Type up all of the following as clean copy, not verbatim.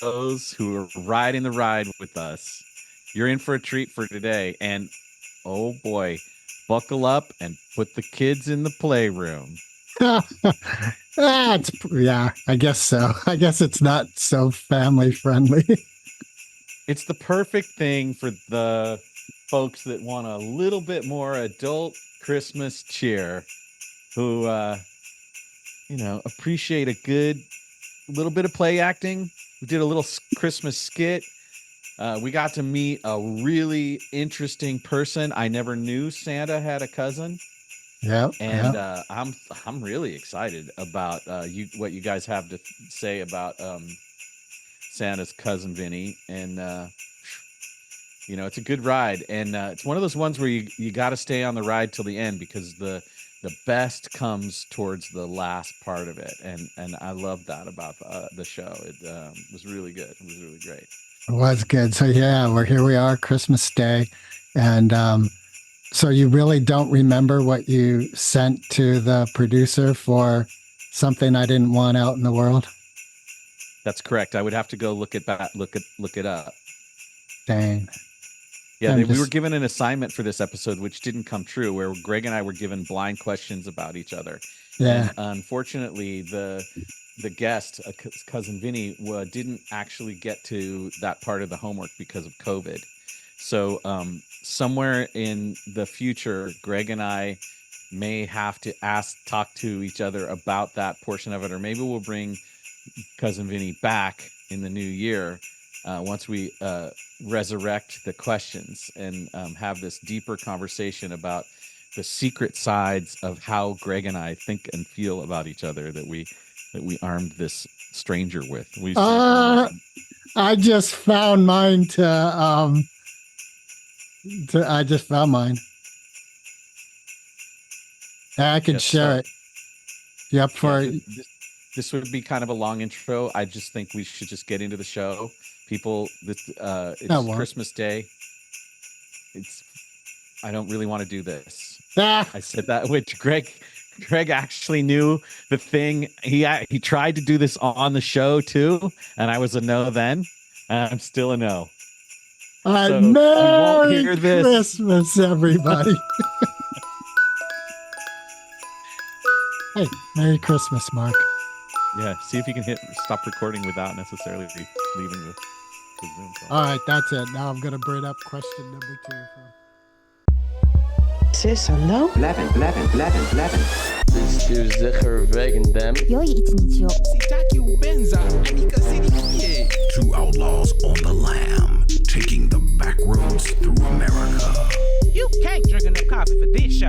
those who are riding the ride with us. You're in for a treat for today. And oh boy, buckle up and put the kids in the playroom. Yeah, I guess so. I guess it's not so family friendly. It's the perfect thing for the folks that want a little bit more adult Christmas cheer, who appreciate a good little bit of play acting. We did a little Christmas skit. We got to meet a really interesting person. I never knew Santa had a cousin. Yeah, and I'm really excited about what you guys have to say about Santa's cousin Vinny, and it's a good ride, and it's one of those ones where you got to stay on the ride till the end, because the best comes towards the last part of it, and I love that about the show. It was really good. It was really great. It was good. So yeah, here we are, Christmas Day, and so you really don't remember what you sent to the producer for something I didn't want out in the world? That's correct. I would have to go look it up. Dang. Yeah, we were given an assignment for this episode, which didn't come true, where Greg and I were given blind questions about each other. Yeah. And unfortunately, the guest, cousin Vinny, didn't actually get to that part of the homework because of COVID. So somewhere in the future, Greg and I may have to talk to each other about that portion of it, or maybe we'll bring cousin Vinny back in the new year once we resurrect the questions and have this deeper conversation about the secret sides of how Greg and I think and feel about each other that we armed this stranger with. I just found mine I just found mine. I can share it. Yep. This would be kind of a long intro. I just think we should just get into the show. People, it's Christmas Day. I don't really want to do this. I said that, which Greg actually knew the thing. He tried to do this on the show too, and I was a no then. And I'm still a no. Merry Christmas, everybody. Hey, Merry Christmas, Mark. Yeah, see if you can hit stop recording without necessarily leaving the Zoom call. All right, that's it. Now I'm going to bring up question number 2. Sis, no? 11. Zeker wegen dem. Gioia iets niet, joh. Two outlaws on the lam, taking the back roads through America. You can't drink enough coffee for this show.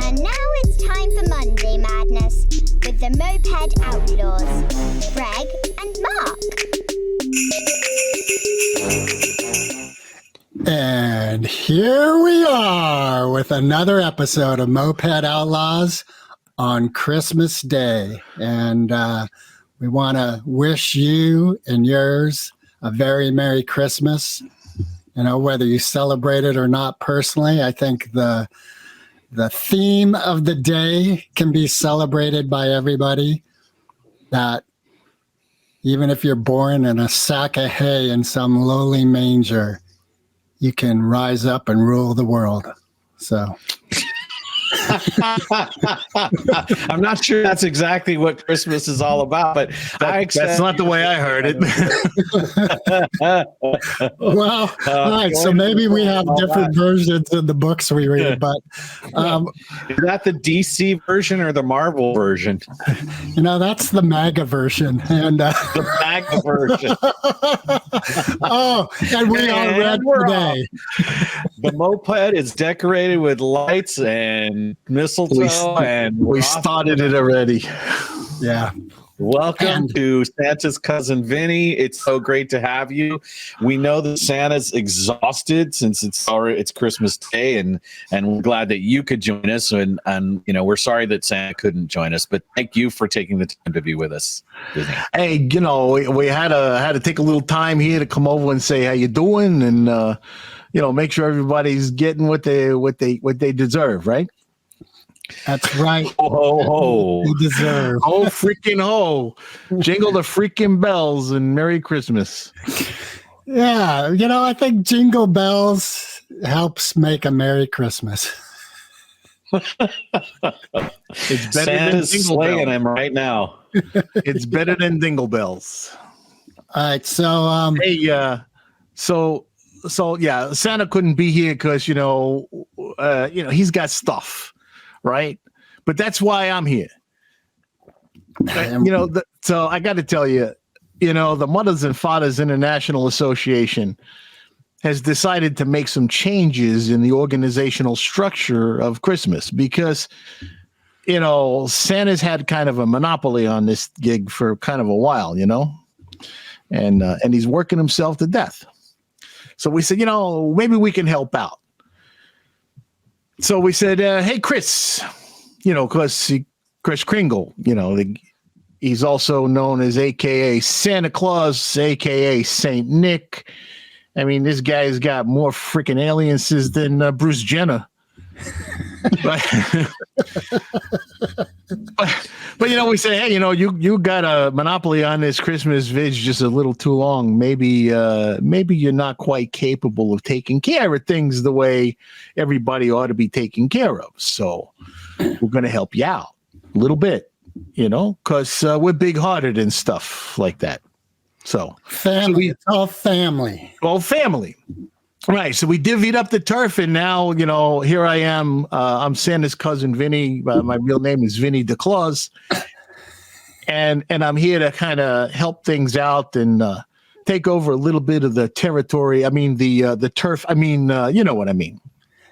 And now it's time for Monday Madness with the Moped Outlaws, Greg and Mark. And here we are with another episode of Moped Outlaws on Christmas Day. And we want to wish you and yours a very Merry Christmas. You know, whether you celebrate it or not personally, I think the theme of the day can be celebrated by everybody. That even if you're born in a sack of hay in some lowly manger, you can rise up and rule the world. So I'm not sure that's exactly what Christmas is all about, but that's not the way I heard it. Well, all right. So maybe we have different versions in the books we read, but is that the DC version or the Marvel version? That's the MAGA version, and the MAGA version. Oh, and we are red today. The moped is decorated with lights and mistletoe, and we started it already. Yeah. Welcome to Santa's cousin Vinny. It's so great to have you. We know that Santa's exhausted since it's Christmas Day, and we're glad that you could join us. And we're sorry that Santa couldn't join us, but thank you for taking the time to be with us, Disney. Hey, we had to take a little time here to come over and say how you doing, and make sure everybody's getting what they deserve, right? That's right. Ho, ho, ho. You deserve. Oh, freaking ho. Jingle the freaking bells and Merry Christmas. Yeah, I think Jingle Bells helps make a Merry Christmas. It's better Santa's than Jingle slaying Bells. him right now. It's better than Dingle Bells. All right, so Hey, so yeah, Santa couldn't be here because he's got stuff, right? But that's why I'm here. So I got to tell you, the Mothers and Fathers International Association has decided to make some changes in the organizational structure of Christmas because, Santa's had kind of a monopoly on this gig for kind of a while, and he's working himself to death. So we said, maybe we can help out. So we said, hey, Chris, because Chris Kringle, he's also known as AKA Santa Claus, AKA Saint Nick. I mean, this guy's got more freaking aliases than Bruce Jenner. But we say, hey, you got a monopoly on this Christmas vid just a little too long. Maybe you're not quite capable of taking care of things the way everybody ought to be taken care of. So we're going to help you out a little bit, because we're big-hearted and stuff like that. So family, it's all family. All family. Right. So we divvied up the turf, and now, here I am. I'm Santa's cousin, Vinny. My real name is Vinny DeClaus. And I'm here to kind of help things out and take over a little bit of the territory. I mean, the turf. I mean, you know what I mean.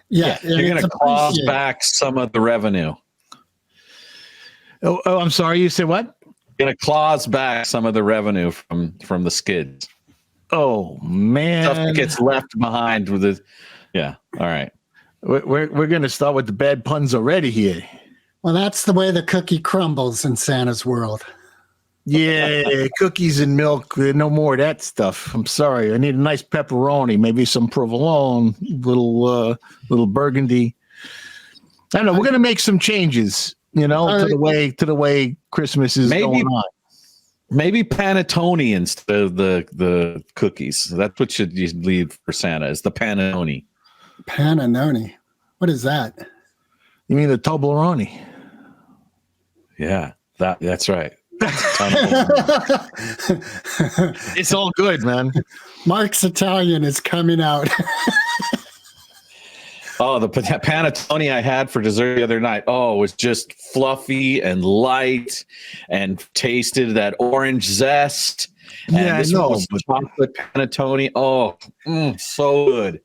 Yeah. You're going to clause back some of the revenue. Oh, I'm sorry. You said what? Going to clause back some of the revenue from the skids. Oh man, Stuff that gets left behind with the. Yeah. All right. We're going to start with the bad puns already here. Well, that's the way the cookie crumbles in Santa's world. Yeah, cookies and milk. No more of that stuff. I'm sorry. I need a nice pepperoni, maybe some provolone, little burgundy. I don't know. We're going to make some changes. To the way Christmas is going on. Maybe panettone instead of the cookies. That's what you leave for Santa is the panettone. Panettone. What is that? You mean the Toblerone? Yeah, that's right. It's all good, man. Mark's Italian is coming out. Oh, the panettone I had for dessert the other night. Oh, it was just fluffy and light and tasted that orange zest. And this one was chocolate panettone. Oh, so good.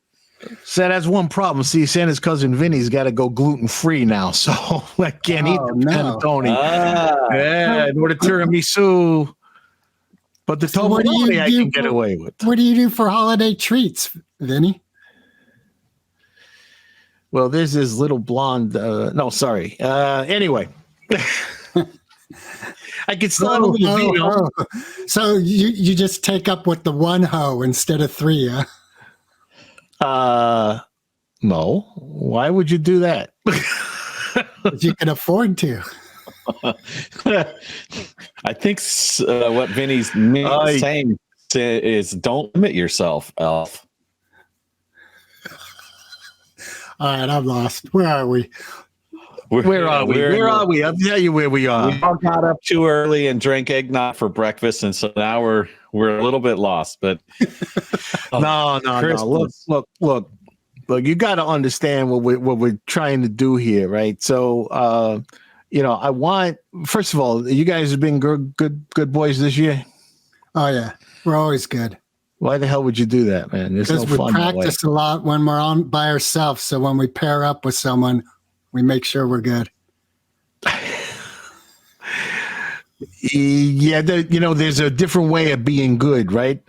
So that's one problem. See, Santa's cousin Vinny's got to go gluten-free now, so I can't eat the panettone. Yeah, nor the tiramisu. But the Toblerone I can get away with. What do you do for holiday treats, Vinny? Well, there's this little blonde. No, sorry. Anyway, I could start a little video. So you just take up with the one hoe instead of three, huh? No. Why would you do that? You can afford to. I think what Vinny's saying is don't limit yourself, Elf. All right, I'm lost. Where are we? Where are we? I'll tell you where we are. We all got up too early and drank eggnog for breakfast, and so now we're a little bit lost. But no. Look. You got to understand what we're trying to do here, right? So, I want. First of all, you guys have been good boys this year. Oh yeah, we're always good. Why the hell would you do that, man? There's no fun. We practice a lot when we're on by ourselves. So when we pair up with someone, we make sure we're good. Yeah, there's a different way of being good, right?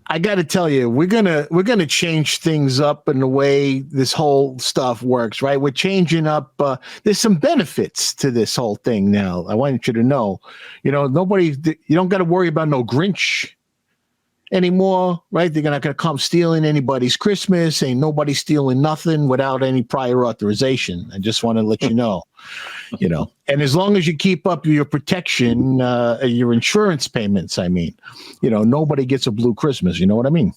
I got to tell you, we're gonna change things up in the way this whole stuff works, right? We're changing up. There's some benefits to this whole thing now. I want you to know, you don't got to worry about no Grinch. anymore, right? They're not going to come stealing anybody's Christmas. Ain't nobody stealing nothing without any prior authorization. I just want to let you know, and as long as you keep up your protection, your insurance payments, nobody gets a blue Christmas. You know what I mean?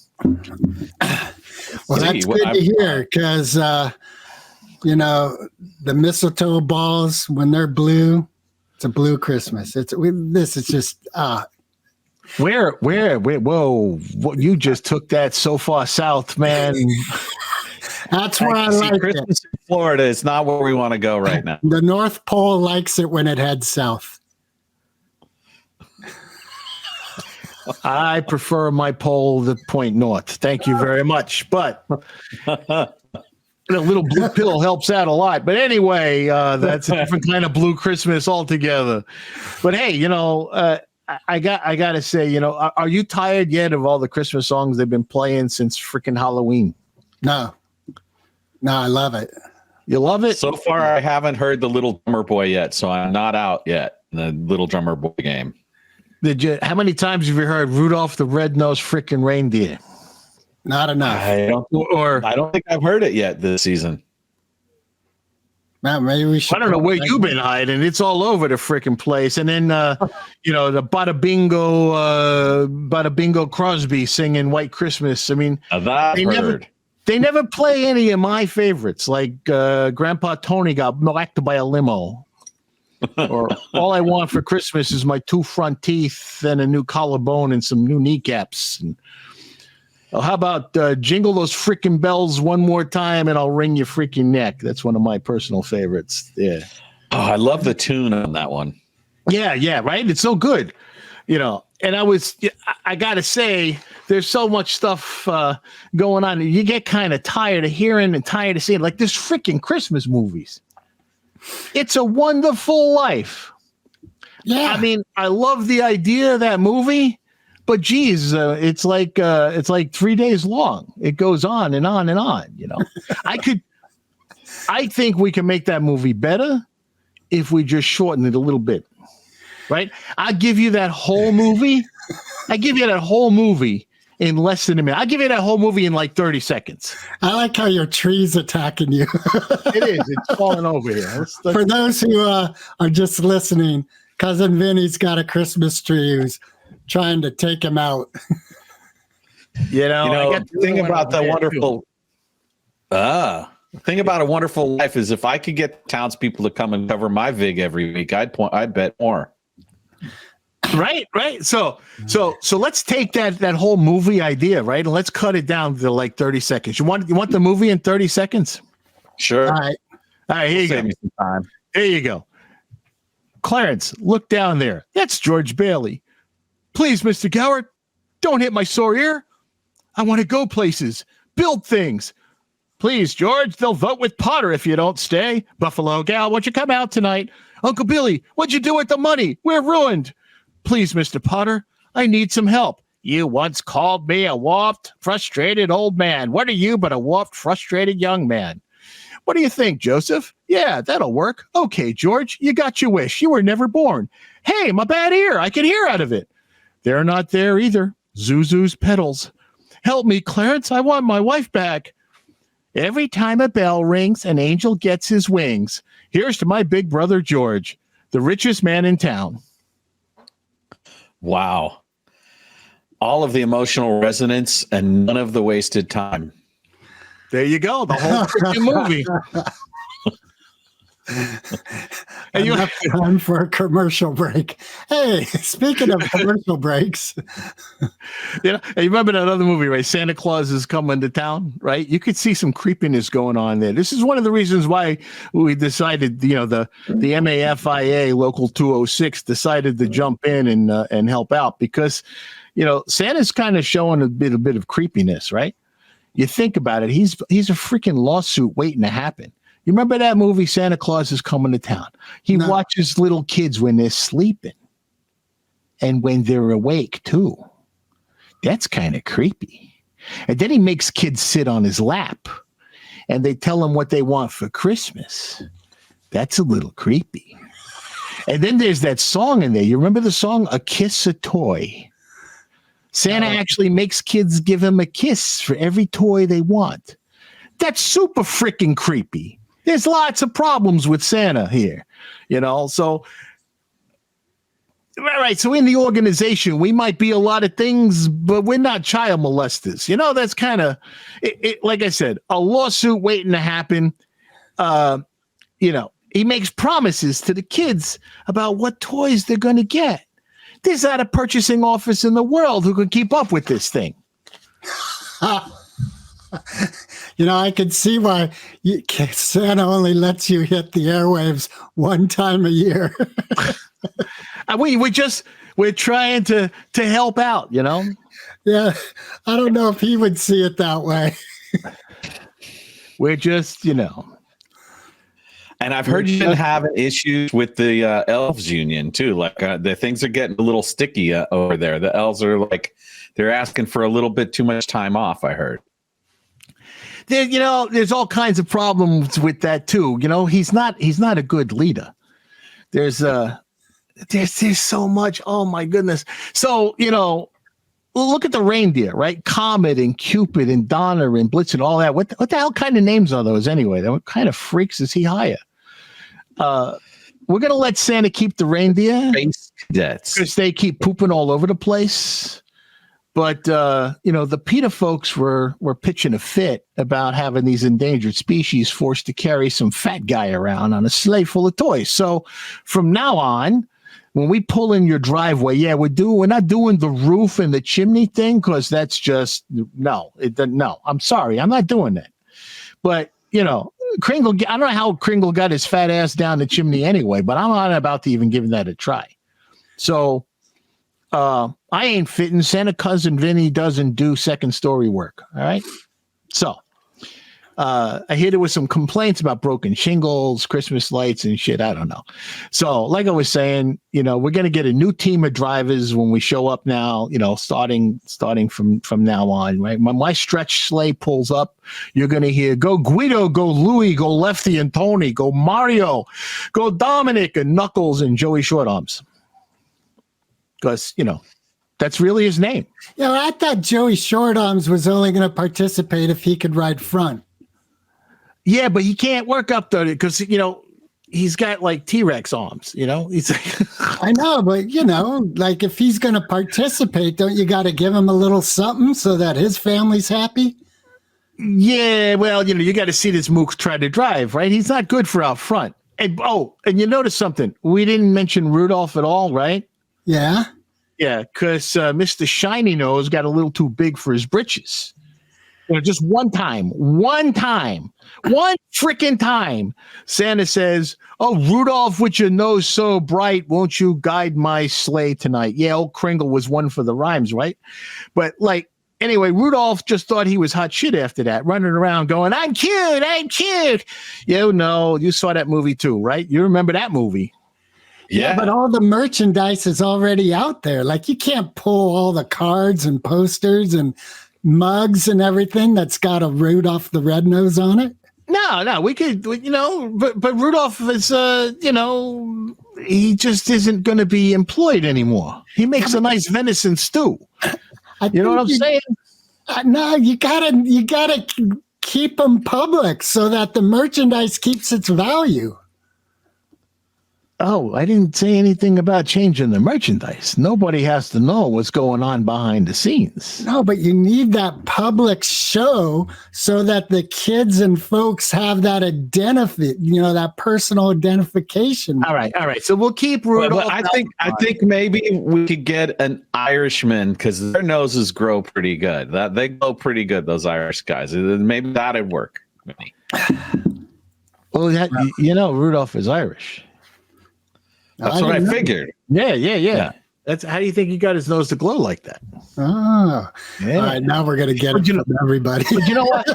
Well, that's good to hear because, the mistletoe balls, when they're blue, it's a blue Christmas. This is just, Where, whoa, you just took that so far south, man. That's where I like Christmas in Florida is not where we want to go right now. The North Pole likes it when it heads south. I prefer my pole to point north. Thank you very much. But a little blue pill helps out a lot. But anyway, that's a different kind of blue Christmas altogether. But hey, I got to say, are you tired yet of all the Christmas songs they've been playing since freaking Halloween? No, I love it. You love it? So far, I haven't heard the Little Drummer Boy yet, so I'm not out yet in the Little Drummer Boy game. How many times have you heard Rudolph the Red-Nosed Freaking Reindeer? Not enough. I don't think I've heard it yet this season. Man, maybe we should. I don't know where you've been hiding. It's all over the freaking place. And then, the Bada Bingo Crosby singing White Christmas. I mean, they never play any of my favorites, like Grandpa Tony got whacked by a limo. Or all I want for Christmas is my 2 front teeth and a new collarbone and some new kneecaps. And how about jingle those freaking bells one more time and I'll wring your freaking neck? That's one of my personal favorites. Yeah. Oh, I love the tune on that one. Yeah, right? It's so good. And I got to say, there's so much stuff going on. You get kind of tired of hearing and tired of seeing, like this freaking Christmas movies. It's a Wonderful Life. Yeah. I mean, I love the idea of that movie. But geez, it's like 3 days long. It goes on and on and on. I think we can make that movie better if we just shorten it a little bit, right? I'll give you that whole movie. In less than a minute. I'll give you that whole movie in like 30 seconds. I like how your tree's attacking you. It is. It's falling over here. For those who are just listening, Cousin Vinny's got a Christmas tree who's trying to take him out. The thing about A Wonderful Life is if I could get townspeople to come and cover my vig every week, I'd bet more. Right. So let's take that whole movie idea, right, and let's cut it down to like 30 seconds. You want the movie in 30 seconds? Sure. All right. Here you go. Save me some time. Here you go. Clarence, look down there. That's George Bailey. Please, Mr. Goward, don't hit my sore ear. I want to go places, build things. Please, George, they'll vote with Potter if you don't stay. Buffalo Gal, won't you come out tonight? Uncle Billy, what'd you do with the money? We're ruined. Please, Mr. Potter, I need some help. You once called me a warped, frustrated old man. What are you but a warped, frustrated young man? What do you think, Joseph? Yeah, that'll work. Okay, George, you got your wish. You were never born. Hey, my bad ear. I can hear out of it. They're not there either. Zuzu's pedals. Help me, Clarence. I want my wife back. Every time a bell rings, an angel gets his wings. Here's to my big brother, George, the richest man in town. Wow. All of the emotional resonance and none of the wasted time. There you go. The whole freaking movie. And you have time for a commercial break. Hey, speaking of commercial breaks, you remember that other movie, right? Santa Claus is coming to town, right? You could see some creepiness going on there. This is one of the reasons why we decided, the MAFIA Local 206 decided to jump in and help out because, Santa's kind of showing a bit of creepiness, right? You think about it, he's a freaking lawsuit waiting to happen. You remember that movie, Santa Claus is Coming to Town? He watches little kids when they're sleeping and when they're awake, too. That's kind of creepy. And then he makes kids sit on his lap and they tell him what they want for Christmas. That's a little creepy. And then there's that song in there. You remember the song, A Kiss a Toy? Santa actually makes kids give him a kiss for every toy they want. That's super freaking creepy. There's lots of problems with Santa here, so right. So in the organization, we might be a lot of things, but we're not child molesters. That's kind of it, like I said, a lawsuit waiting to happen. He makes promises to the kids about what toys they're going to get. There's not a purchasing office in the world who can keep up with this thing. I could see why Santa only lets you hit the airwaves one time a year. We're trying to help out, Yeah, I don't know if he would see it that way. We're just, And I've heard you've been having issues with the elves union too. Like the things are getting a little sticky over there. The elves are they're asking for a little bit too much time off. I heard. There's all kinds of problems with that too. He's not a good leader. There's so much. Oh my goodness. So, look at the reindeer, right? Comet and Cupid and Donner and Blitzen, all that. What the hell kind of names are those anyway? What kind of freaks does he hire? We're going to let Santa keep the reindeer. Space cadets. Because they keep pooping all over the place. But, the PETA folks were pitching a fit about having these endangered species forced to carry some fat guy around on a sleigh full of toys. So from now on, when we pull in your driveway, we're not doing the roof and the chimney thing because that's just no. I'm sorry, I'm not doing that. But Kringle, I don't know how Kringle got his fat ass down the chimney anyway, but I'm not about to even give that a try. So I ain't fitting. Santa cousin Vinny doesn't do second story work. All right. So I hear there was some complaints about broken shingles, Christmas lights and shit. I don't know. So like I was saying, we're going to get a new team of drivers when we show up now, starting from now on, right? When my stretch sleigh pulls up, you're going to hear, go Guido, go Louie, go Lefty and Tony, go Mario, go Dominic and Knuckles and Joey Short Arms. Because, that's really his name. I thought Joey Short Arms was only going to participate if he could ride front. Yeah, but he can't work up there because, he's got like T-Rex arms, He's I know, but, if he's going to participate, don't you got to give him a little something so that his family's happy? Yeah, well, you got to see this mook try to drive, right? He's not good for out front. And you notice something. We didn't mention Rudolph at all, right? Yeah. Yeah, because Mr. Shiny Nose got a little too big for his britches. Just one freaking time, Santa says, "Oh, Rudolph, with your nose so bright, won't you guide my sleigh tonight?" Yeah, old Kringle was one for the rhymes, right? But anyway, Rudolph just thought he was hot shit after that, running around going, I'm cute. You saw that movie too, right? You remember that movie. Yeah, but all the merchandise is already out there. You can't pull all the cards and posters and mugs and everything that's got a Rudolph the Red-Nosed on it. No, we could, but Rudolph is, he just isn't going to be employed anymore. He makes a nice venison stew. You know what I'm saying? No, you gotta keep them public so that the merchandise keeps its value. Oh, I didn't say anything about changing the merchandise. Nobody has to know what's going on behind the scenes. No, but you need that public show so that the kids and folks have that that personal identification. All right. So we'll keep Rudolph. I think maybe we could get an Irishman because their noses grow pretty good. They grow pretty good, those Irish guys. Maybe that'd work. Well, Rudolph is Irish. That's what I figured. Yeah. That's how do you think he got his nose to glow like that? Oh, yeah. All right. Now we're gonna get it from everybody. But you know what?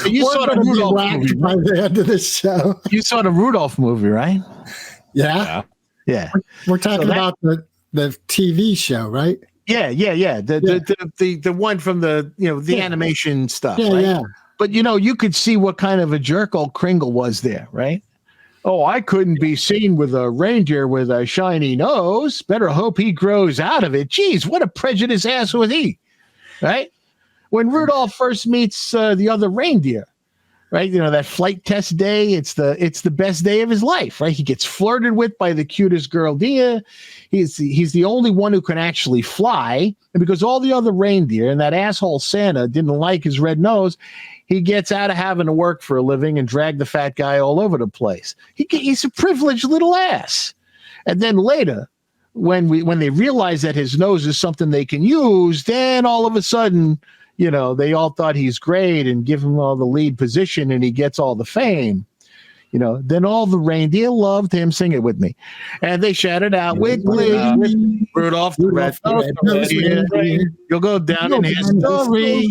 You saw the Rudolph movie by the end of the show. You saw the Rudolph movie, right? Yeah. We're talking about the TV show, right? Yeah. The one from the animation stuff. Yeah, right? yeah. But you could see what kind of a jerk old Kringle was there, right? Oh, I couldn't be seen with a reindeer with a shiny nose. Better hope he grows out of it. Geez, what a prejudiced ass was he, right? When Rudolph first meets the other reindeer, right? You know, that flight test day, it's the best day of his life, right? He gets flirted with by the cutest girl, Dia. He's the only one who can actually fly. And because all the other reindeer and that asshole Santa didn't like his red nose, he gets out of having to work for a living and drag the fat guy all over the place. He's a privileged little ass. And then later, when they realize that his nose is something they can use, then all of a sudden, you know, they all thought he's great and give him all the lead position and he gets all the fame. You know, then all the reindeer loved him. Sing it with me. And they shouted out, Wiggly, Rudolph the red-nosed reindeer. You'll go down in history.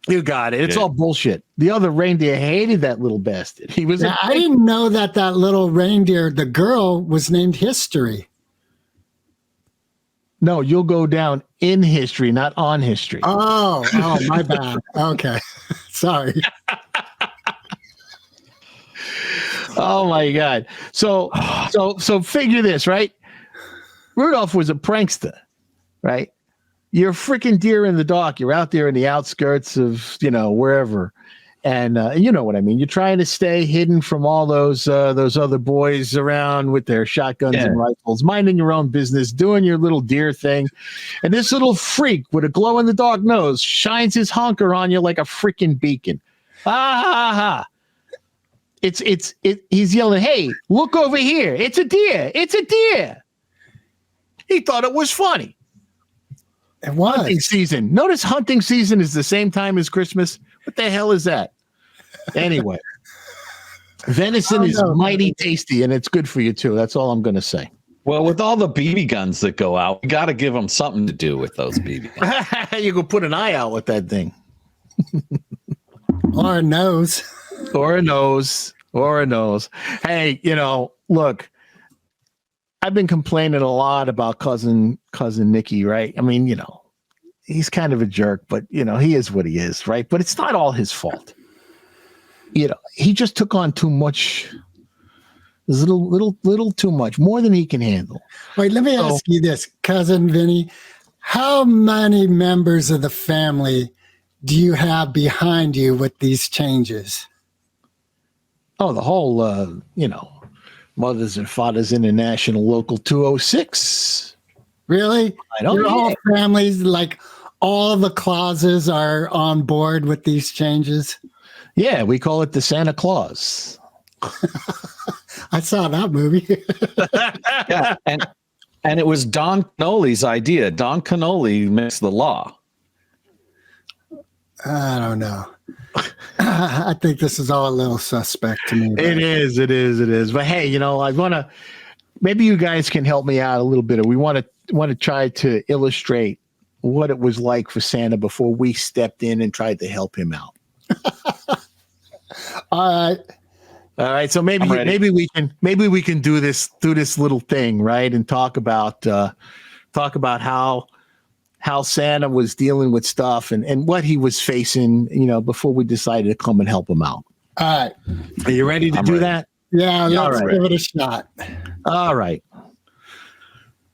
You got it. It's all bullshit. The other reindeer hated that little bastard. He was. I didn't know that little reindeer, the girl, was named History. No, you'll go down in history, not on history. Oh, my bad. Okay, sorry. Oh my God. So figure this, right? Rudolph was a prankster, right? You're a freaking deer in the dark. You're out there in the outskirts of, you know, wherever. And you know what I mean? You're trying to stay hidden from all those other boys around with their shotguns and rifles, minding your own business, doing your little deer thing. And this little freak with a glow-in-the-dark nose shines his honker on you like a freaking beacon. Ha, ha, ha. He's yelling, hey, look over here. It's a deer. It's a deer. He thought it was funny. It was. Hunting season. Notice hunting season is the same time as Christmas. What the hell is that? Anyway, venison is mighty tasty, and it's good for you, too. That's all I'm going to say. Well, with all the BB guns that go out, we got to give them something to do with those BB guns. You go put an eye out with that thing. Or a nose. Or a nose. Or a nose. Hey, you know, look, I've been complaining a lot about cousin Nicky, right? I mean, you know, he's kind of a jerk, but you know, he is what he is, right? But it's not all his fault. You know, he just took on too much. There's a little too much, more than he can handle. Wait, let me ask you this, Cousin Vinny. How many members of the family do you have behind you with these changes? Oh, the whole, you know, Mothers and Fathers International Local 206. Really? I don't know. Your whole family's, like, all the clauses are on board with these changes? Yeah, we call it the Santa Claus. I saw that movie. Yeah, and it was Don Canoli's idea. Don Canoli makes the law. I don't know. I think this is all a little suspect to me. It is. But hey, you know, I want to. Maybe you guys can help me out a little bit. We want to try to illustrate what it was like for Santa before we stepped in and tried to help him out. All right. So maybe we can do this little thing, right? And talk about how Santa was dealing with stuff and what he was facing, you know, before we decided to come and help him out. All right. Are you ready to do that? Yeah, let's give it a shot. All right.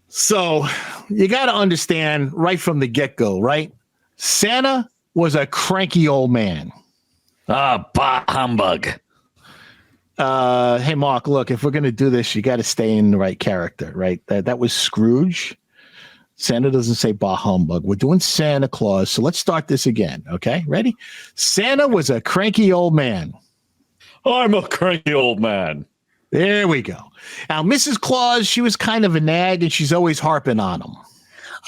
So you got to understand right from the get-go, right? Santa was a cranky old man. Bah humbug. Hey, Mark, look, if we're going to do this, you got to stay in the right character, right? That was Scrooge. Santa doesn't say bah humbug. We're doing Santa Claus. So let's start this again. Okay, ready? Santa was a cranky old man. I'm a cranky old man. There we go. Now, Mrs. Claus, she was kind of a nag, and she's always harping on him.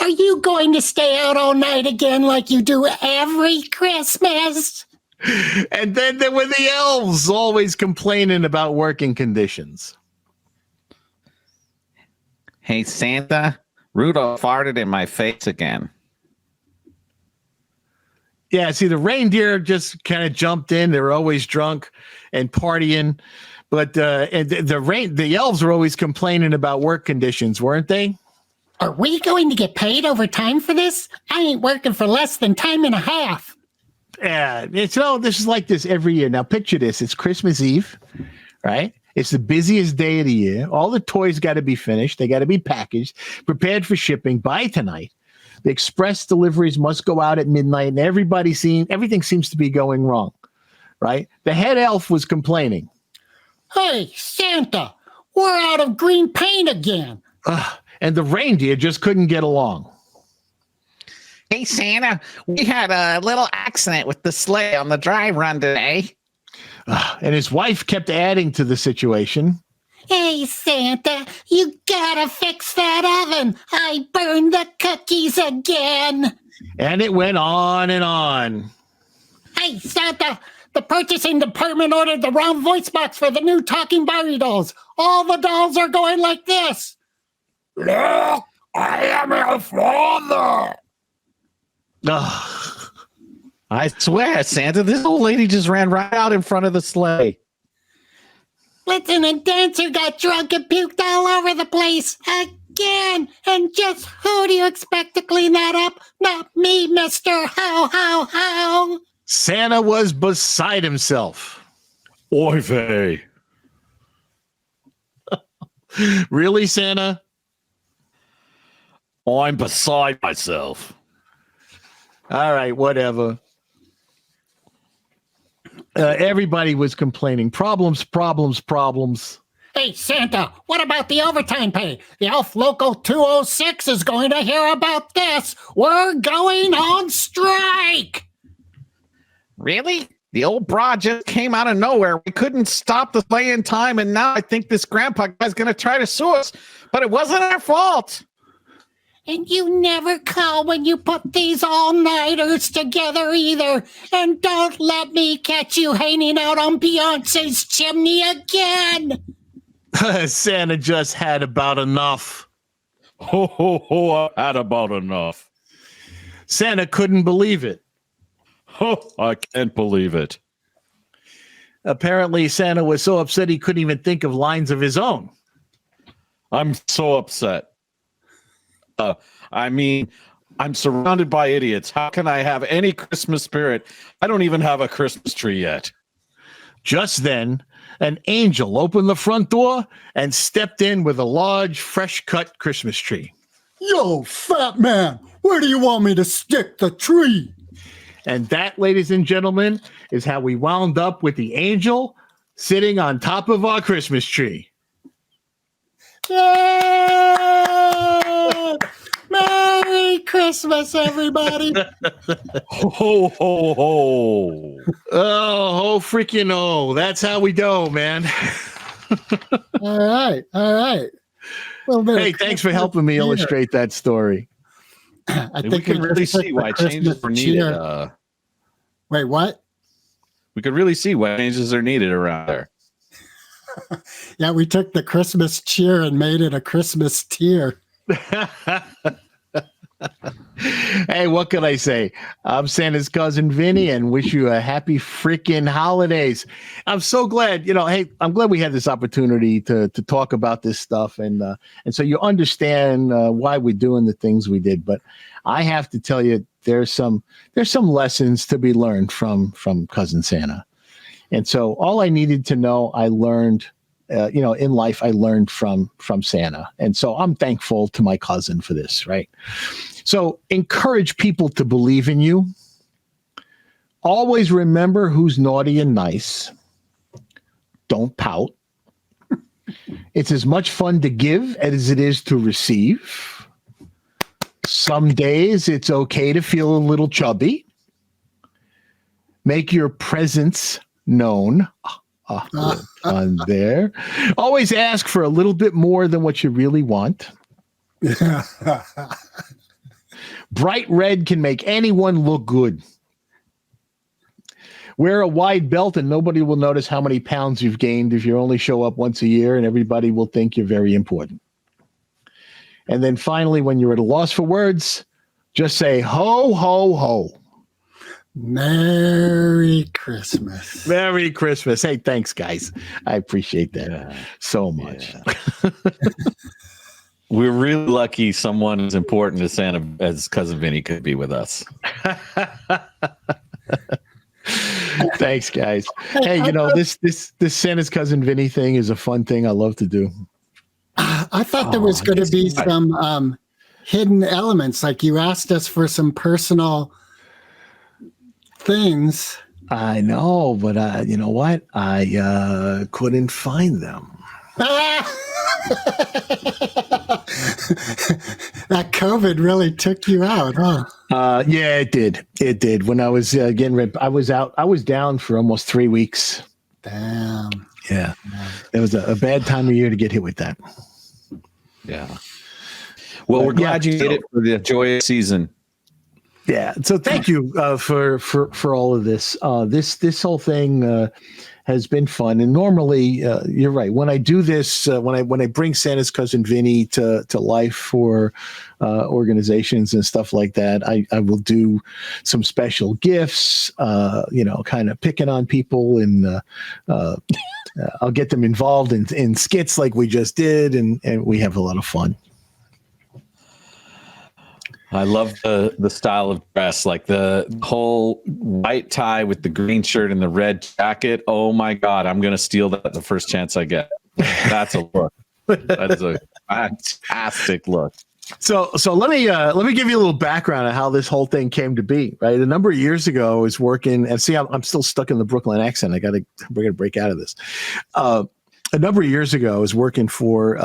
Are you going to stay out all night again like you do every Christmas? And then there were the elves always complaining about working conditions. Hey, Santa, Rudolph farted in my face again. Yeah, see, the reindeer just kind of jumped in. They were always drunk and partying. But and the elves were always complaining about work conditions, weren't they? Are we going to get paid overtime for this? I ain't working for less than time and a half. Yeah, this is like this every year. Now picture this: it's Christmas Eve, right? It's the busiest day of the year. All the toys got to be finished. They got to be packaged, prepared for shipping by tonight. The express deliveries must go out at midnight, and everything seems to be going wrong, right? The head elf was complaining. Hey, Santa, we're out of green paint again. And the reindeer just couldn't get along. Hey, Santa, we had a little accident with the sleigh on the drive run today. And his wife kept adding to the situation. Hey, Santa, you gotta fix that oven. I burned the cookies again. And it went on and on. Hey, Santa, the purchasing department ordered the wrong voice box for the new talking Barbie dolls. All the dolls are going like this. Look, I am your father. Ugh. I swear, Santa, this old lady just ran right out in front of the sleigh. Lieutenant Dancer got drunk and puked all over the place again. And just who do you expect to clean that up? Not me, mister. How? Santa was beside himself. Oy vey. Really, Santa? I'm beside myself. All right, whatever. Everybody was complaining. Problems. Hey, Santa, what about the overtime pay? The Elf Local 206 is going to hear about this. We're going on strike. Really? The old broad just came out of nowhere. We couldn't stop the sleigh in time, and now I think this grandpa guy's going to try to sue us. But it wasn't our fault. And you never call when you put these all-nighters together either. And don't let me catch you hanging out on Beyonce's chimney again. Santa just had about enough. Ho, ho, ho, I had about enough. Santa couldn't believe it. Oh, I can't believe it. Apparently, Santa was so upset he couldn't even think of lines of his own. I'm so upset. I'm surrounded by idiots. How can I have any Christmas spirit? I don't even have a Christmas tree yet. Just then, an angel opened the front door and stepped in with a large, fresh-cut Christmas tree. Yo, fat man, where do you want me to stick the tree? And that, ladies and gentlemen, is how we wound up with the angel sitting on top of our Christmas tree. Yeah! Merry Christmas, everybody. Ho, ho, ho. Oh, freaking oh. That's how we do, man. All right. Hey, thanks for helping me illustrate that story. I We think can really see why changes are needed. Wait, what? We could really see why changes are needed around there. Yeah, we took the Christmas cheer and made it a Christmas tear. Hey, what can I say? I'm Santa's cousin Vinny and wish you a happy freaking holidays. I'm so glad, hey, I'm glad we had this opportunity to talk about this stuff and so you understand why we're doing the things we did. But I have to tell you, there's some lessons to be learned from Cousin Santa. And so all I needed to know, I learned, in life, I learned from Santa. And so I'm thankful to my cousin for this, right? So encourage people to believe in you. Always remember who's naughty and nice. Don't pout. It's as much fun to give as it is to receive. Some days it's okay to feel a little chubby. Make your presence known. On there. Always ask for a little bit more than what you really want. Bright red can make anyone look good. Wear a wide belt and nobody will notice how many pounds you've gained if you only show up once a year, and everybody will think you're very important. And then finally, when you're at a loss for words, just say ho, ho, ho. Merry Christmas. Merry Christmas. Hey, thanks, guys. I appreciate that so much. Yeah. We're really lucky someone as important as Santa as Cousin Vinny could be with us. Thank Thanks, guys. Hey, this Santa's cousin Vinny thing is a fun thing I love to do. I thought there was going to be some hidden elements, like you asked us for some personal things. I know, but you know what? I couldn't find them. That COVID really took you out, huh? Yeah, it did. It did. When I was getting ready, I was out. I was down for almost 3 weeks. Damn. Yeah, it was a bad time of year to get hit with that. Yeah. Well, we're glad you did it for the Gioia season. Yeah. So thank you for all of this. This whole thing has been fun. And normally, you're right. When I do this, when I bring Santa's cousin Vinny to life for organizations and stuff like that, I will do some special gifts. Kind of picking on people, and I'll get them involved in skits like we just did, and we have a lot of fun. I love the style of dress, like the whole white tie with the green shirt and the red jacket. Oh my God, I'm going to steal that the first chance I get. That's a look. That is a fantastic look. So let me give you a little background on how this whole thing came to be. Right, a number of years ago, I was working, and see, I'm still stuck in the Brooklyn accent. We're going to break out of this. A number of years ago, I was working for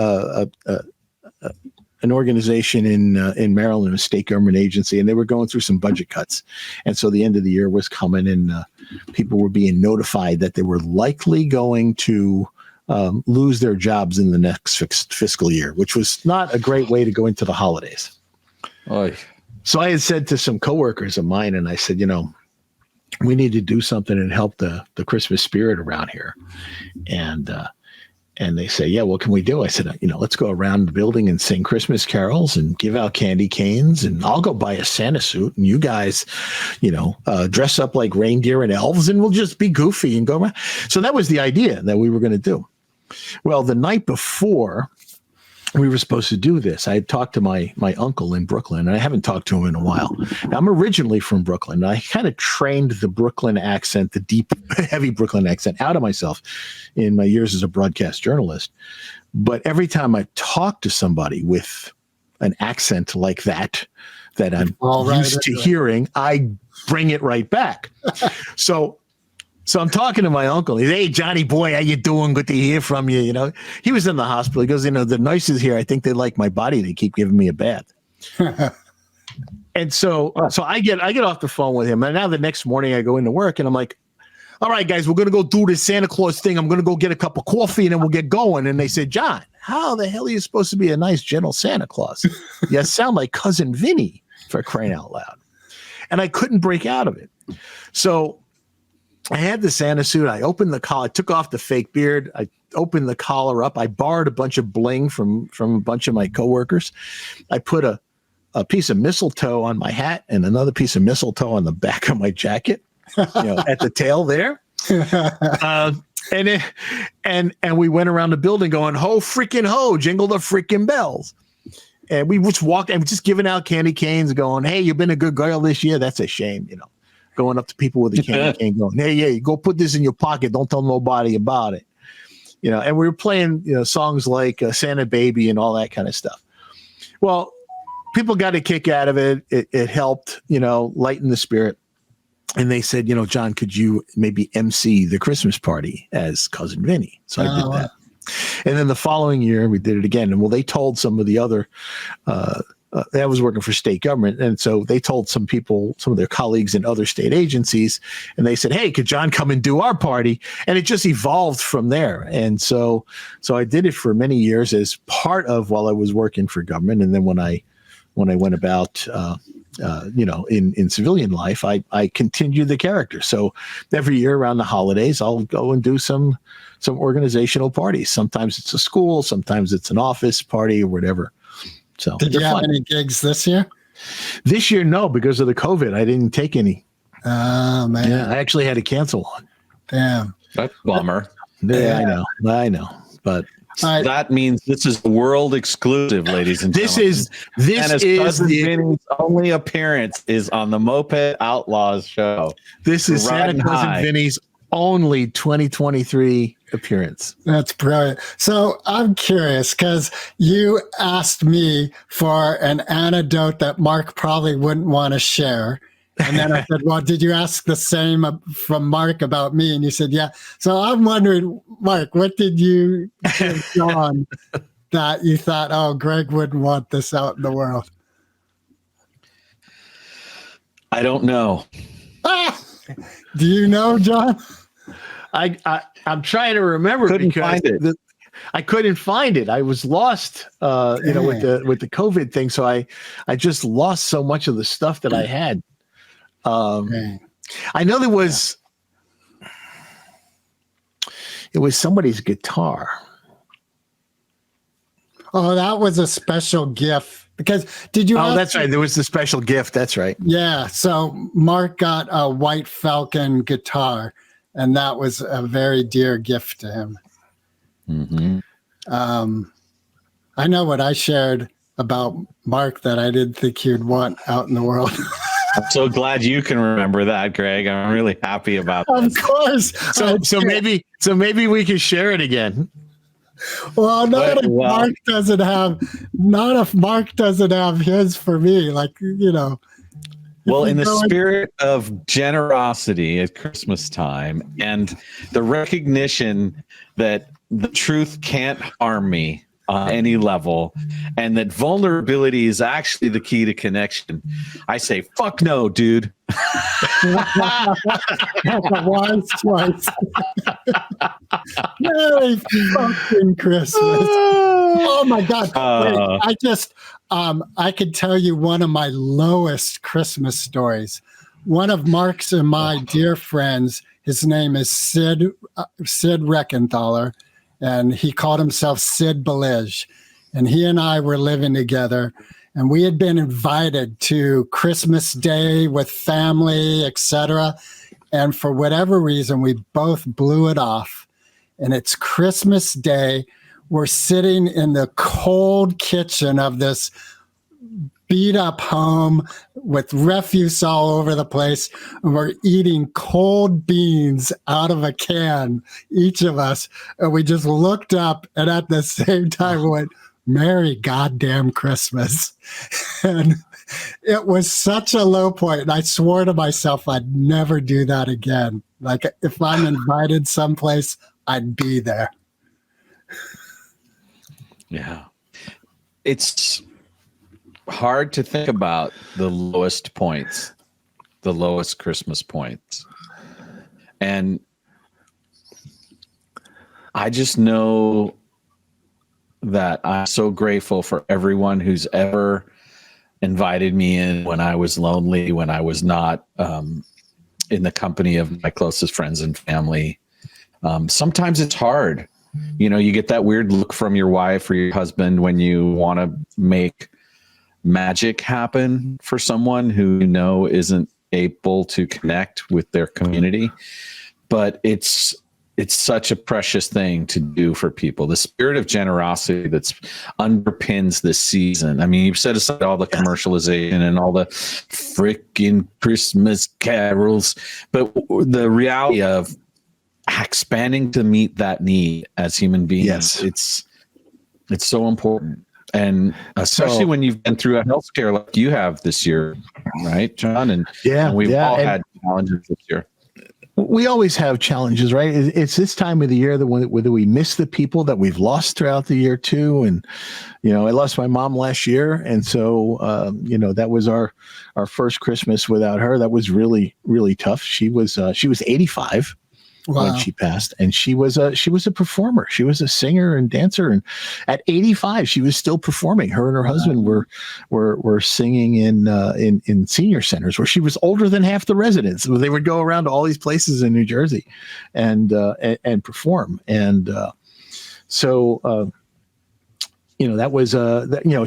an organization in Maryland, a state government agency, and they were going through some budget cuts. And so the end of the year was coming, and people were being notified that they were likely going to lose their jobs in the next fiscal year, which was not a great way to go into the holidays. Oy. So I had said to some coworkers of mine, and I said, we need to do something and help the Christmas spirit around here. And they say, yeah, what can we do? I said, let's go around the building and sing Christmas carols and give out candy canes. And I'll go buy a Santa suit. And you guys, dress up like reindeer and elves, and we'll just be goofy and go around. So that was the idea that we were going to do. Well, the night before we were supposed to do this, I had talked to my uncle in Brooklyn, and I haven't talked to him in a while. Now, I'm originally from Brooklyn, and I kind of trained the Brooklyn accent, the deep, heavy Brooklyn accent, out of myself in my years as a broadcast journalist. But every time I talk to somebody with an accent like that I'm used to hearing, I bring it right back. So I'm talking to my uncle. He's, hey, Johnny boy, how you doing? Good to hear from you. He was in the hospital. He goes, the nurses here, I think they like my body. They keep giving me a bath. And so I get off the phone with him. And now the next morning I go into work, and I'm like, all right, guys, we're going to go do this Santa Claus thing. I'm going to go get a cup of coffee, and then we'll get going. And they said, John, how the hell are you supposed to be a nice, gentle Santa Claus? You sound like Cousin Vinny, for crying out loud. And I couldn't break out of it. So I had the Santa suit. I opened the collar. I took off the fake beard. I opened the collar up. I borrowed a bunch of bling from a bunch of my coworkers. I put a piece of mistletoe on my hat and another piece of mistletoe on the back of my jacket, at the tail there. And we went around the building going, ho, freaking ho, jingle the freaking bells. And we just walked and just giving out candy canes, going, hey, you've been a good girl this year. That's a shame, going up to people with a candy cane going, hey, go put this in your pocket. Don't tell nobody about it. And we were playing, songs like Santa Baby and all that kind of stuff. Well, people got a kick out of it. It helped, lighten the spirit. And they said, John, could you maybe MC the Christmas party as Cousin Vinny? So I did that. And then the following year we did it again. And they told some of the other, I was working for state government. And so they told some people, some of their colleagues in other state agencies, and they said, hey, could John come and do our party? And it just evolved from there. And so I did it for many years as part of while I was working for government. And then when I went about, in civilian life, I continued the character. So every year around the holidays, I'll go and do some organizational parties. Sometimes it's a school, sometimes it's an office party or whatever. So did you have any gigs this year? This year, no, because of the COVID, I didn't take any. Oh, man. Yeah, I actually had to cancel one. Damn. That's a bummer. Yeah, I know. But that means this is world exclusive, ladies and gentlemen. This is Cousin Vinny's only appearance is on the Moped Outlaws show. This is Santa Cousin Vinny's only 2023 appearance. That's brilliant. So I'm curious because you asked me for an anecdote that Mark probably wouldn't want to share. And then I said, well, did you ask the same from Mark about me? And you said, yeah. So I'm wondering, Mark, what did you give John that you thought, oh, Greg wouldn't want this out in the world? I don't know. Do you know, John? I'm trying to remember. Couldn't find it. I couldn't find it. I was lost, with the COVID thing. So I just lost so much of the stuff that I had. I know there was, it was somebody's guitar. Oh, that was a special gift because did you? Oh, that's right. There was the special gift. That's right. Yeah. So Mark got a White Falcon guitar, and that was a very dear gift to him. Mm-hmm. I know what I shared about Mark that I didn't think he'd want out in the world. I'm so glad you can remember that, Greg. I'm really happy about that. Of course. So maybe we can share it again. Well, if Mark doesn't have his for me, like, you know. Well, in the spirit of generosity at Christmas time and the recognition that the truth can't harm me on any level and that vulnerability is actually the key to connection, I say, fuck no, dude. That's a wise choice. Merry fucking Christmas. Oh my God. Wait, I could tell you one of my lowest Christmas stories. One of Mark's and my dear friends, his name is Sid Reckenthaler, and he called himself Sid Belige. And he and I were living together, and we had been invited to Christmas Day with family, etc. And for whatever reason, we both blew it off. And it's Christmas Day. We're sitting in the cold kitchen of this beat up home with refuse all over the place. And we're eating cold beans out of a can, each of us. And we just looked up and at the same time went, Merry goddamn Christmas. And it was such a low point. And I swore to myself I'd never do that again. Like if I'm invited someplace, I'd be there. Yeah. It's hard to think about the lowest points, the lowest Christmas points. And I just know that I'm so grateful for everyone who's ever invited me in when I was lonely, when I was not in the company of my closest friends and family. Sometimes it's hard. You know, you get that weird look from your wife or your husband when you want to make magic happen for someone who you know isn't able to connect with their community. But it's such a precious thing to do for people. The spirit of generosity that's underpins this season. I mean, you've set aside all the commercialization and all the freaking Christmas carols, but the reality of expanding to meet that need as human beings, it's so important. And especially when you've been through a healthcare like you have this year, right, John? And we've all had challenges this year. We always have challenges, right? It's this time of the year that whether we miss the people that we've lost throughout the year too. And, you know, I lost my mom last year. And so, that was our first Christmas without her. That was really, really tough. She was 85. Wow. When she passed, and she was a performer. She was a singer and dancer, and at 85, she was still performing. Her and her husband were singing in senior centers where she was older than half the residents. They would go around to all these places in New Jersey and perform. And so that was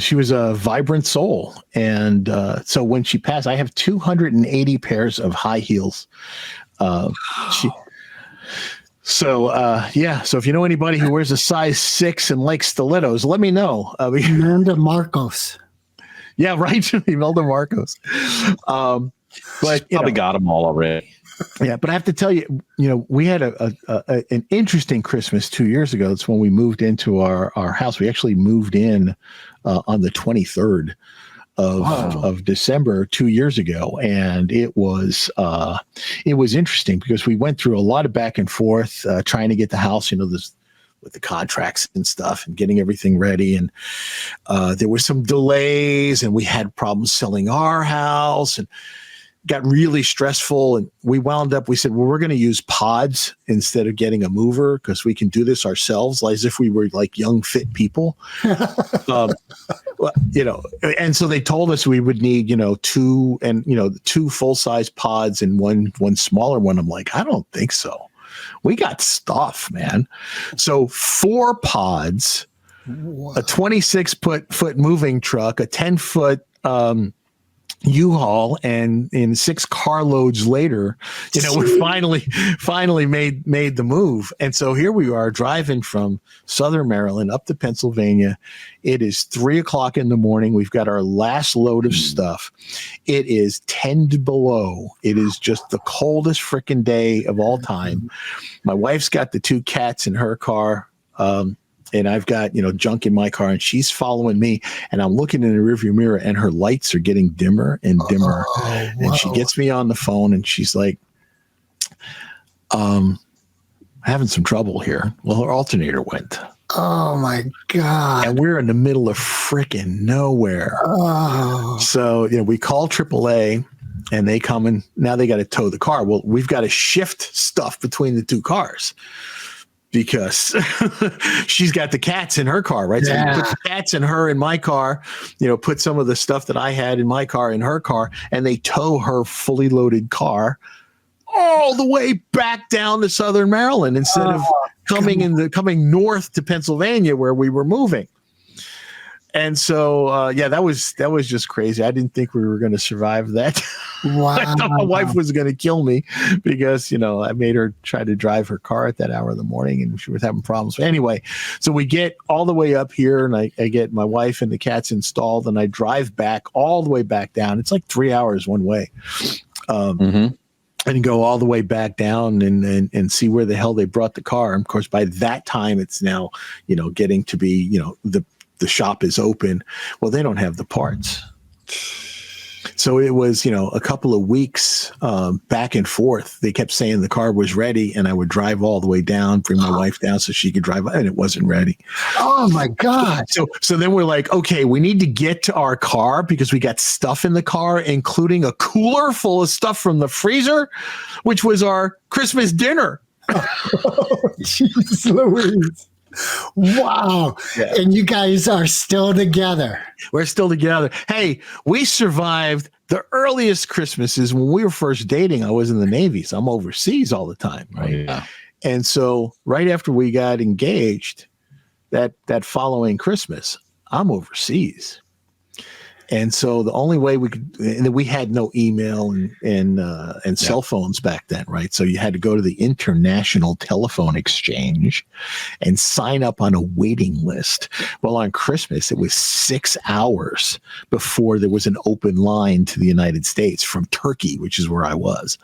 she was a vibrant soul. And so when she passed, I have 280 pairs of high heels. So if you know anybody who wears a size 6 and likes stilettos, let me know. Amanda Marcos. Yeah, right. Imelda Marcos. But you probably got them all already. Yeah, but I have to tell you, we had an interesting Christmas 2 years ago. It's when we moved into our house. We actually moved in on the 23rd of December 2 years ago, and it was interesting because we went through a lot of back and forth trying to get the house, this with the contracts and stuff and getting everything ready, and there were some delays, and we had problems selling our house, and got really stressful, and we said, well, we're going to use pods instead of getting a mover because we can do this ourselves, as if we were like young, fit people. And so they told us we would need, two full-size pods and one smaller one. I'm like, I don't think so. We got stuff, man. So 4 pods, a 26-foot moving truck, a 10-foot U-Haul, and in 6 carloads later, we finally made the move. And so here we are driving from Southern Maryland up to Pennsylvania. It is 3:00 in the morning. We've got our last load of stuff. It is 10 below. It is just the coldest freaking day of all time. My wife's got the 2 cats in her car. And I've got, junk in my car, and she's following me, and I'm looking in the rearview mirror, and her lights are getting dimmer and dimmer. And she gets me on the phone, and she's like, having some trouble here. Well, her alternator went. Oh my God. And we're in the middle of freaking nowhere. Oh. So, we call AAA, and they come, and now they got to tow the car. Well, we've got to shift stuff between the 2 cars, because she's got the cats in her car, right? Yeah. So we put the cats in my car, put some of the stuff that I had in my car in her car, and they tow her fully loaded car all the way back down to Southern Maryland instead of coming north to Pennsylvania where we were moving. And so, that was just crazy. I didn't think we were going to survive that. Wow. I thought my wife was going to kill me because, I made her try to drive her car at that hour in the morning, and she was having problems. But anyway, so we get all the way up here, and I get my wife and the cats installed, and I drive back all the way back down. It's like 3 hours one way. And go all the way back down and see where the hell they brought the car. And of course, by that time, it's now, getting to be, the shop is open. Well, they don't have the parts. So it was, a couple of weeks back and forth. They kept saying the car was ready, and I would drive all the way down, bring my wife down so she could drive, and it wasn't ready. Oh my God. So then we're like, okay, we need to get to our car because we got stuff in the car, including a cooler full of stuff from the freezer, which was our Christmas dinner. Oh, jeez Louise. Wow. Yeah. And you guys are still together. We're still together. Hey, we survived the earliest Christmases when we were first dating. I was in the Navy, so I'm overseas all the time. Right. Oh, yeah. And so right after we got engaged, that following Christmas, I'm overseas. And so the only way we could, and we had no email and cell phones back then, right? So you had to go to the International Telephone Exchange and sign up on a waiting list. Well, on Christmas, it was 6 hours before there was an open line to the United States from Turkey, which is where I was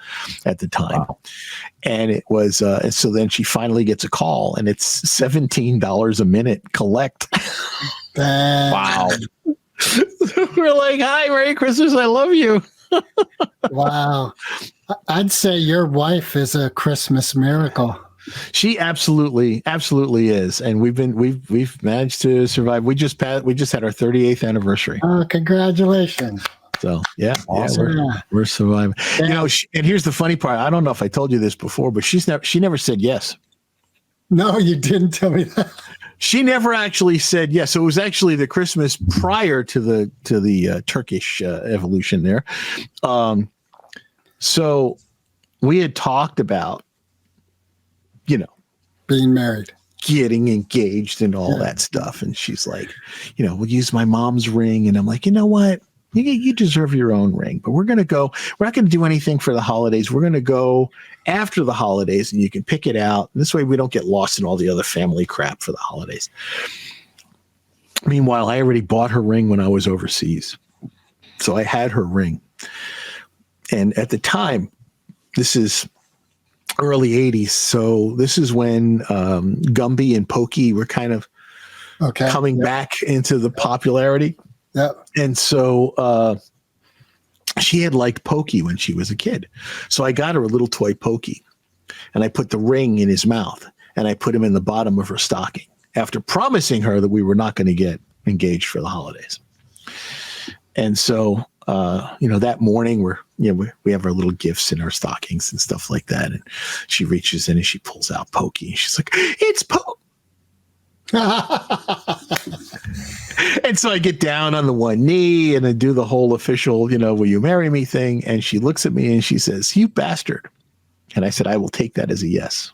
at the time. Wow. And it was, so then she finally gets a call, and it's $17 a minute collect. Wow. We're like, hi, Merry Christmas, I love you. Wow. I'd say your wife is a Christmas miracle. She absolutely is. And we've managed to survive. We just had our 38th anniversary. Oh, congratulations. So yeah, awesome. We're surviving. Yeah. And here's the funny part. I don't know if I told you this before, but she never said yes. No, you didn't tell me that. She never actually said yes. So it was actually the Christmas prior to the Turkish evolution there. So we had talked about, being married, getting engaged, and all that stuff. And she's like, we'll use my mom's ring. And I'm like, you know what? You deserve your own ring, but we're not going to do anything for the holidays. We're going to go after the holidays, and you can pick it out. This way we don't get lost in all the other family crap for the holidays. Meanwhile, I already bought her ring when I was overseas. So I had her ring. And at the time, This is early 80s. So this is when Gumby and Pokey were kind of coming back into the popularity. Yep. And so she had liked Pokey when she was a kid. So I got her a little toy Pokey, and I put the ring in his mouth, and I put him in the bottom of her stocking after promising her that we were not going to get engaged for the holidays. And so, that morning we have our little gifts in our stockings and stuff like that. And she reaches in and she pulls out Pokey. And she's like, it's Pokey. And so I get down on the one knee and I do the whole official, will you marry me thing. And she looks at me and she says, you bastard. And I said, I will take that as a yes.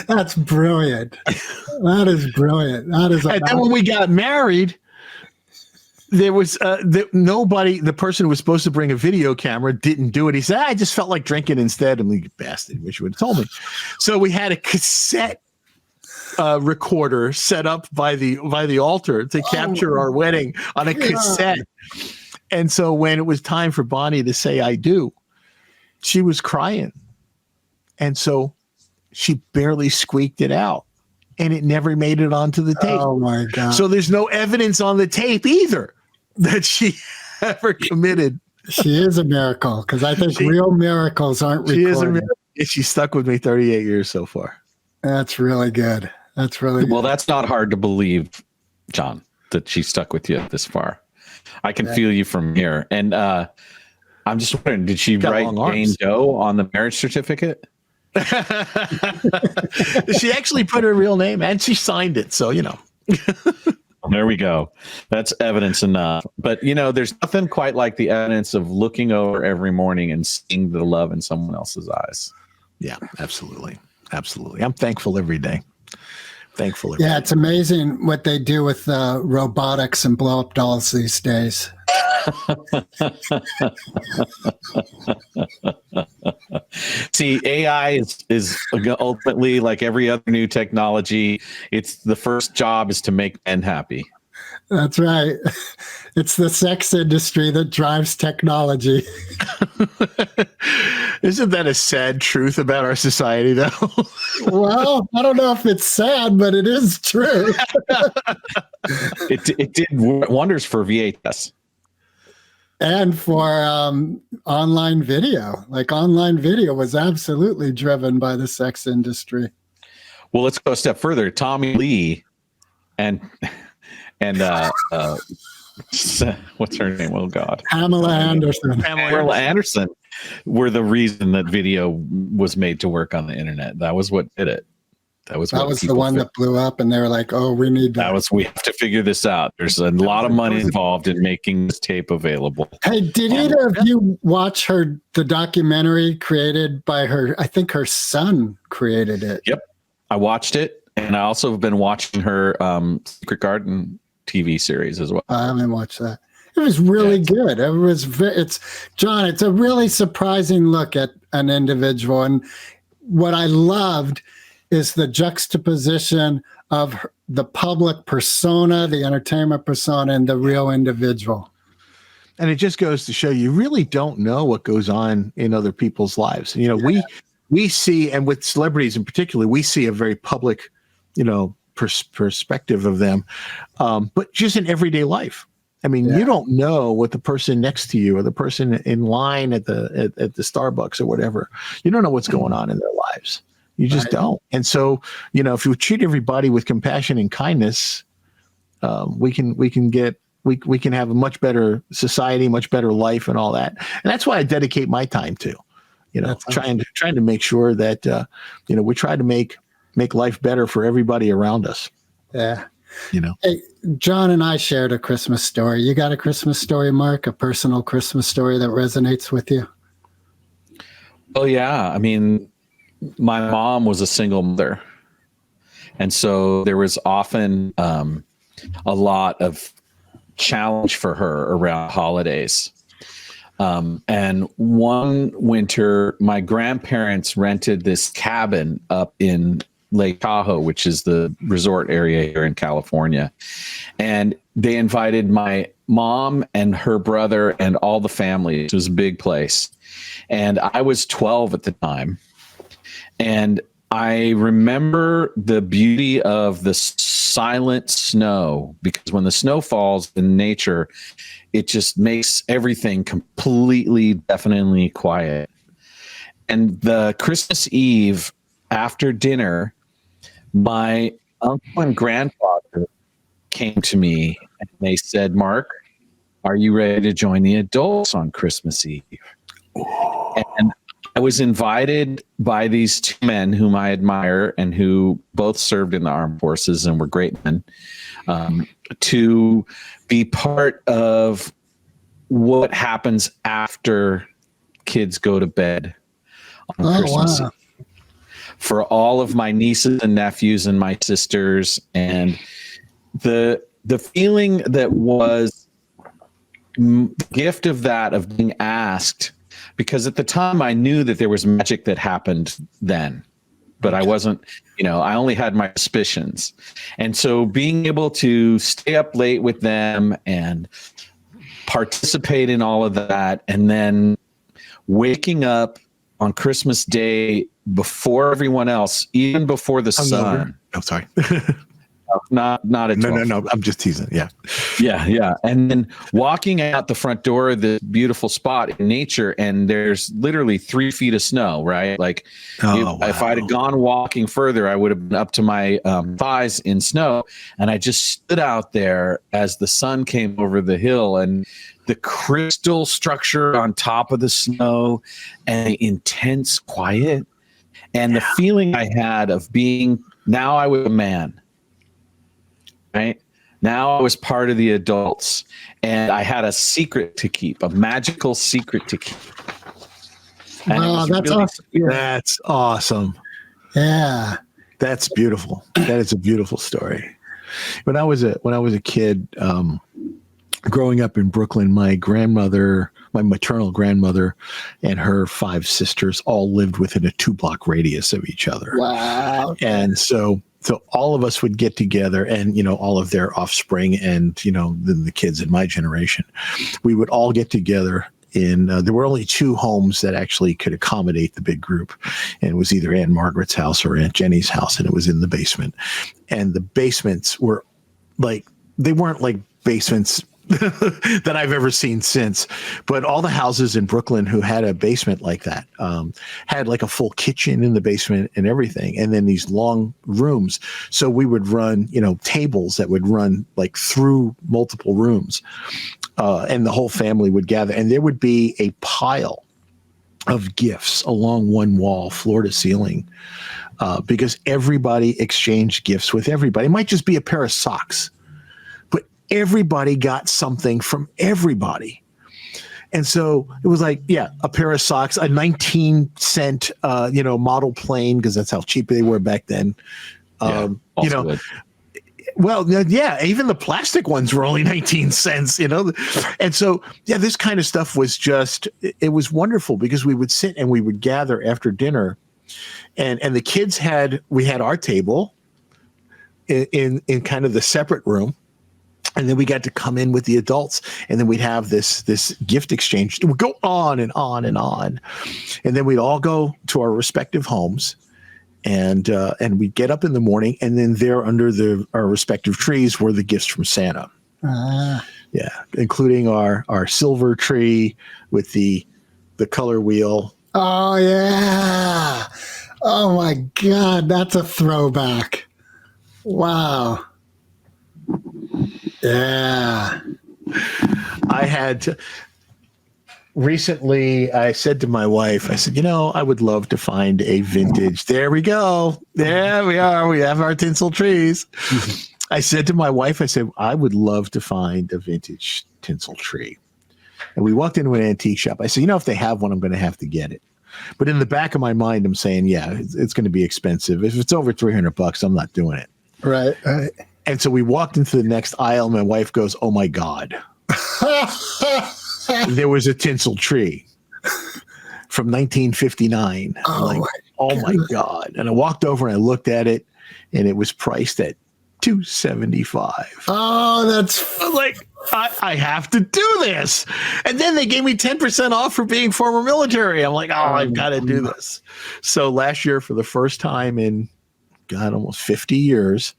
That's brilliant. That is brilliant. That is. And then when we got married, there was nobody. The person who was supposed to bring a video camera didn't do it. He said, I just felt like drinking instead. I'm like, you bastard, wish you would have told me. So we had a cassette recorder set up by the altar to capture our wedding on a cassette. And so when it was time for Bonnie to say I do, she was crying. And so she barely squeaked it out, and it never made it onto the tape. Oh my God. So there's no evidence on the tape either that she ever committed. She is a miracle, because I think real miracles aren't recorded. She is a miracle. She's stuck with me 38 years so far. That's really good. That's really good. Well, that's not hard to believe, John, that she stuck with you this far. I can feel you from here. And I'm just wondering, did she write Jane Doe on the marriage certificate? She actually put her real name and she signed it. So, There we go. That's evidence enough. But, there's nothing quite like the evidence of looking over every morning and seeing the love in someone else's eyes. Yeah, absolutely. Absolutely. I'm thankful every day. Yeah, it's amazing what they do with robotics and blow up dolls these days. See, AI is ultimately like every other new technology. It's the first job is to make men happy. That's right. It's the sex industry that drives technology. Isn't that a sad truth about our society, though? Well, I don't know if it's sad, but it is true. It did wonders for VHS. And for online video. Like online video was absolutely driven by the sex industry. Well, let's go a step further. Tommy Lee and what's her name? Oh God, Pamela Anderson. Pamela Anderson were the reason that video was made to work on the internet. That was what did it. That was the one that blew up, and they were like, "Oh, we need that." We have to figure this out. There's a lot of money involved in making this tape available. Hey, did either of you watch the documentary created by her? I think her son created it. Yep, I watched it, and I also have been watching her Secret Garden TV series as well. I haven't watched that. It was really good. It's John. It's a really surprising look at an individual, and what I loved is the juxtaposition of the public persona, the entertainment persona, and the real individual. And it just goes to show you really don't know what goes on in other people's lives. We see, and with celebrities in particular, we see a very public, perspective of them, but just in everyday life. I mean, you don't know what the person next to you or the person in line at the Starbucks or whatever. You don't know what's going on in their lives. You just don't. And so, if you treat everybody with compassion and kindness, we can have a much better society, much better life, and all that. And that's why I dedicate my time to, trying to make sure that we try to make life better for everybody around us. Yeah. Hey, John and I shared a Christmas story. You got a Christmas story, Mark? A personal Christmas story that resonates with you? Oh yeah. I mean, my mom was a single mother. And so there was often a lot of challenge for her around holidays. And one winter, my grandparents rented this cabin up in Lake Tahoe, which is the resort area here in California. and they invited my mom and her brother and all the family. It was a big place. And I was 12 at the time. And I remember the beauty of the silent snow, because when the snow falls in nature, it just makes everything completely, definitely quiet. And the Christmas Eve after dinner, my uncle and grandfather came to me and they said, Mark, are you ready to join the adults on Christmas Eve? And I was invited by these two men whom I admire and who both served in the armed forces and were great men, to be part of what happens after kids go to bed on Christmas Eve. For all of my nieces and nephews and my sisters, and the feeling that was the gift of that, of being asked, because at the time I knew that there was magic that happened then, but I wasn't, I only had my suspicions. And so being able to stay up late with them and participate in all of that, and then waking up on Christmas Day before everyone else, even before the sun. Oh, sorry. Not at 12. No. I'm just teasing. Yeah. Yeah. And then walking out the front door of the beautiful spot in nature, and there's literally 3 feet of snow, right? Like if I'd have gone walking further, I would have been up to my thighs in snow. And I just stood out there as the sun came over the hill, and the crystal structure on top of the snow and the intense quiet and the feeling I had of being, now I was a man. Right now, I was part of the adults, and I had a secret to keep, a magical secret to keep. Wow, that's awesome. That's awesome. Yeah, that's beautiful. That is a beautiful story. When I was a kid, growing up in Brooklyn, my maternal grandmother, and her 5 sisters all lived within a 2-block radius of each other. Wow! And so all of us would get together, and all of their offspring, and the kids in my generation, we would all get together in. There were only 2 homes that actually could accommodate the big group, and it was either Aunt Margaret's house or Aunt Jenny's house, and it was in the basement. And the basements were they weren't like basements that I've ever seen since, but all the houses in Brooklyn who had a basement like that had like a full kitchen in the basement and everything, and then these long rooms. So we would run, tables that would run like through multiple rooms, and the whole family would gather, and there would be a pile of gifts along one wall, floor to ceiling, because everybody exchanged gifts with everybody. It might just be a pair of socks, everybody got something from everybody. And so it was like, a pair of socks, a 19-cent, model plane, because that's how cheap they were back then. Well, even the plastic ones were only 19 cents, And so, this kind of stuff was just, it was wonderful, because we would sit and we would gather after dinner, and the kids we had our table in kind of the separate room. And then we got to come in with the adults, and then we'd have this gift exchange. It would go on and on and on, and then we'd all go to our respective homes, and we'd get up in the morning, and then there under our respective trees were the gifts from Santa. Including our silver tree with the color wheel. Oh yeah! Oh my God, that's a throwback. Wow. Yeah. I had recently, I said to my wife, I said, I would love to find a vintage. There we go. There we are. We have our tinsel trees. I said to my wife, I would love to find a vintage tinsel tree. And we walked into an antique shop. I said, if they have one, I'm going to have to get it. But in the back of my mind, I'm saying, it's going to be expensive. If it's over $300, I'm not doing it. Right. And so we walked into the next aisle. My wife goes, "Oh my God." There was a tinsel tree from 1959. Oh my God. And I walked over and I looked at it, and it was priced at $275. Oh, that's I was like, I have to do this. And then they gave me 10% off for being former military. I'm like, oh, I've got to do this. So last year, for the first time in, God, almost 50 years,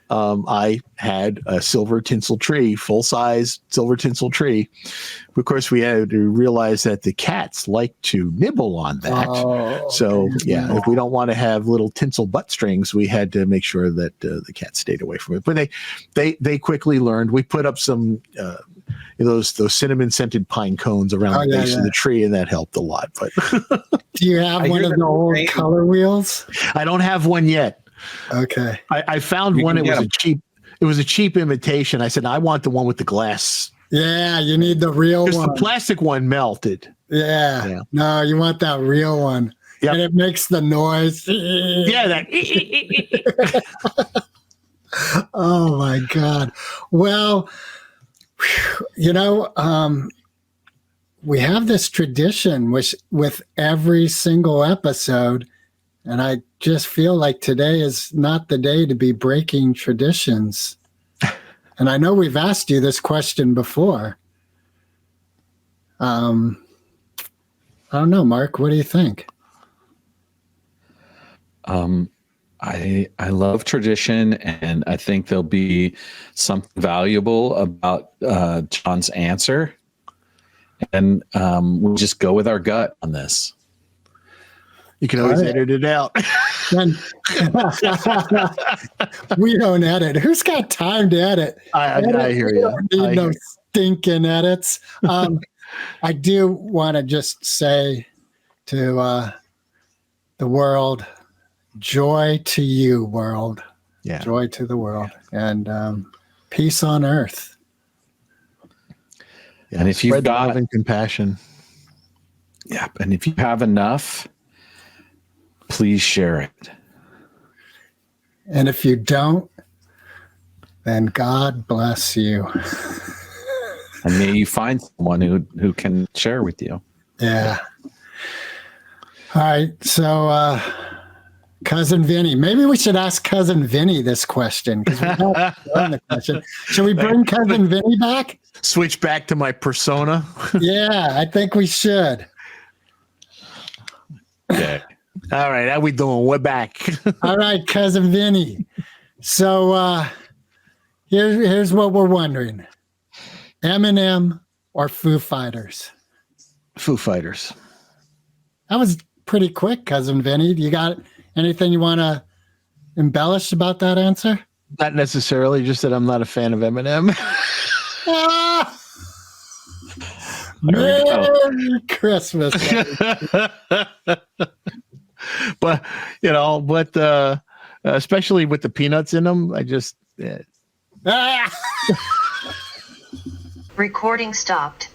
I had a silver tinsel tree, full-size silver tinsel tree. Of course, we had to realize that the cats like to nibble on that. Oh, So, yeah, if we don't want to have little tinsel butt strings, we had to make sure that the cats stayed away from it. But they quickly learned. We put up some those cinnamon scented pine cones around the base of the tree, and that helped a lot. But do you have one of the old color wheels? I don't have one yet. Okay. I found one. It was a cheap imitation. I said, I want the one with the glass. Yeah, you need the real one. The plastic one melted. Yeah. No, you want that real one. Yep. And it makes the noise. Yeah, that. Oh my God. Well, we have this tradition with every single episode, and I just feel like today is not the day to be breaking traditions. And I know we've asked you this question before. I don't know, Mark, what do you think? I love tradition, and I think there'll be something valuable about John's answer. And we'll just go with our gut on this. You can always edit it out. We don't edit. Who's got time to edit? I hear you. Need no stinking edits. I do want to just say to the world, joy to you, world. Yeah. Joy to the world. And peace on earth. Yeah, and if you've got love and compassion. Yeah. And if you have enough, please share it. And if you don't, then God bless you. And may you find someone who can share with you. Yeah. All right. So, Cousin Vinny, maybe we should ask Cousin Vinny this question. The question. Should we bring Cousin Vinny back? Switch back to my persona? Yeah, I think we should. Okay. All right, how we doing? We're back. All right, Cousin Vinny. So here's what we're wondering. Eminem or Foo Fighters? Foo Fighters. That was pretty quick, Cousin Vinny. You got anything you want to embellish about that answer? Not necessarily, just that I'm not a fan of Eminem. Merry Christmas. But especially with the peanuts in them, I just Recording stopped.